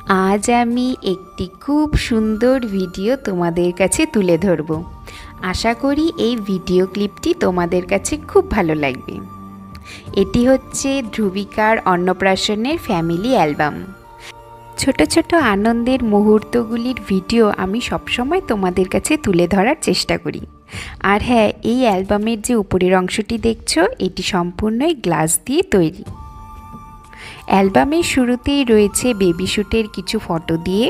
আজ আমি একটি খুব সুন্দর ভিডিও তোমাদের কাছে তুলে ধরব। আশা করি এই ভিডিও ক্লিপটি তোমাদের কাছে খুব ভালো লাগবে। এটি হচ্ছে ধ্রুবিকার অন্নপ্রাশনের ফ্যামিলি অ্যালবাম। ছোট ছোট আনন্দের মুহূর্তগুলির ভিডিও আমি সবসময় তোমাদের কাছে তুলে ধরার চেষ্টা করি। আর হ্যাঁ, এই অ্যালবামের যে উপরের অংশটি দেখছো, এটি সম্পূর্ণই গ্লাস দিয়ে তৈরি। অ্যালবামের শুরুতেই রয়েছে বেবি শ্যুটের কিছু ফটো দিয়ে।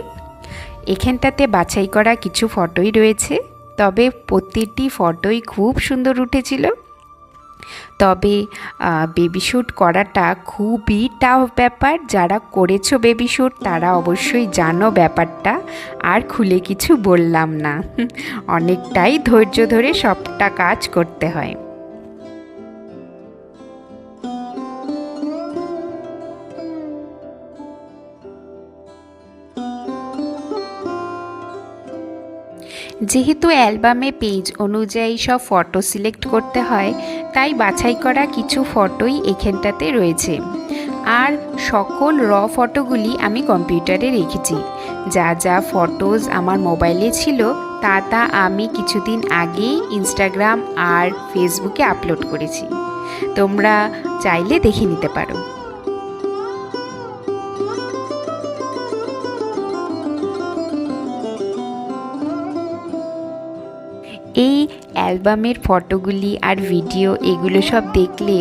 এখানটাতে বাছাই করা কিছু ফটোই রয়েছে, তবে প্রতিটি ফটোই খুব সুন্দর উঠেছিল। তবে বেবি শ্যুট করাটা খুবই টাফ ব্যাপার। যারা করেছো বেবি শ্যুট তারা অবশ্যই জানো ব্যাপারটা, আর খুলে কিছু বললাম না। অনেকটাই ধৈর্য ধরে সবটা কাজ করতে হয়। যেহেতু অ্যালবামে পেজ অনুযায়ী সব ফটো সিলেক্ট করতে হয়, তাই বাছাই করা কিছু ফটোই এখানটাতে রয়েছে। আর সকল ফটোগুলি আমি কম্পিউটারে রেখেছি। যা যা ফটোজ আমার মোবাইলে ছিল তা আমি কিছুদিন আগেই ইনস্টাগ্রাম আর ফেসবুকে আপলোড করেছি। তোমরা চাইলে দেখে নিতে পারো। এই অ্যালবামের ফটোগুলি আর ভিডিও এগুলো সব দেখলে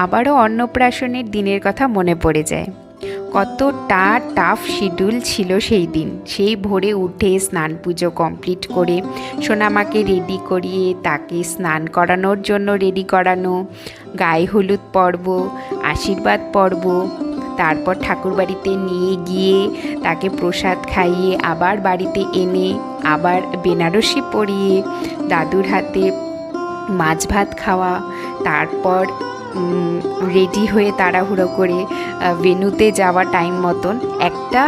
আবারও অন্নপ্রাশনের দিনের কথা মনে পড়ে যায়। কতটা টাফ শিডিউল ছিল সেই দিন। সেই ভোরে উঠে স্নান পুজো কমপ্লিট করে সোনামাকে রেডি করিয়ে তাকে স্নান করানোর জন্য রেডি করানো, গায়ে হলুদ পর্ব, আশীর্বাদ পর্ব, তারপর ঠাকুরবাড়িতে নিয়ে গিয়ে তাকে প্রসাদ খাইয়ে আবার বাড়িতে এনে আবার বেনারসি পরিয়ে দাদুর হাতে মাছ ভাত খাওয়া, তারপর রেডি হয়ে তাড়াহুড়ো করে ভেন্যুতে যাওয়া টাইম মতন। একটা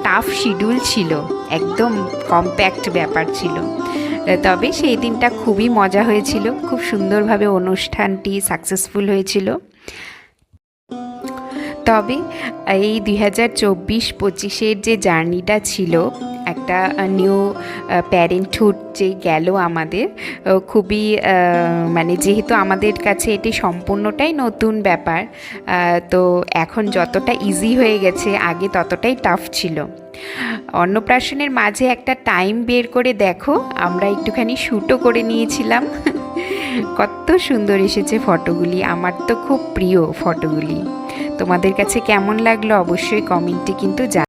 টাফ শিডিউল ছিল, একদম কম্প্যাক্ট ব্যাপার ছিল। তবে সেই দিনটা খুবই মজা হয়েছিল, খুব সুন্দরভাবে অনুষ্ঠানটি সাকসেসফুল হয়েছিল। তবে এই 2024-25-এর যে জার্নিটা ছিল, একটা নিউ প্যারেন্টহুড যে গেল আমাদের, খুবই মানে যেহেতু আমাদের কাছে এটি সম্পূর্ণটাই নতুন ব্যাপার, তো এখন যতটা ইজি হয়ে গেছে আগে ততটাই টাফ ছিল। অন্নপ্রাশনের মাঝে একটা টাইম বের করে দেখো, আমরা একটুখানি শ্যুটও করে নিয়েছিলাম। কত সুন্দর এসেছে ফটোগুলি, আমার তো খুব প্রিয় ফটোগুলি। তোমাদের কাছে কেমন লাগলো অবশ্যই কমেন্টে কিন্তু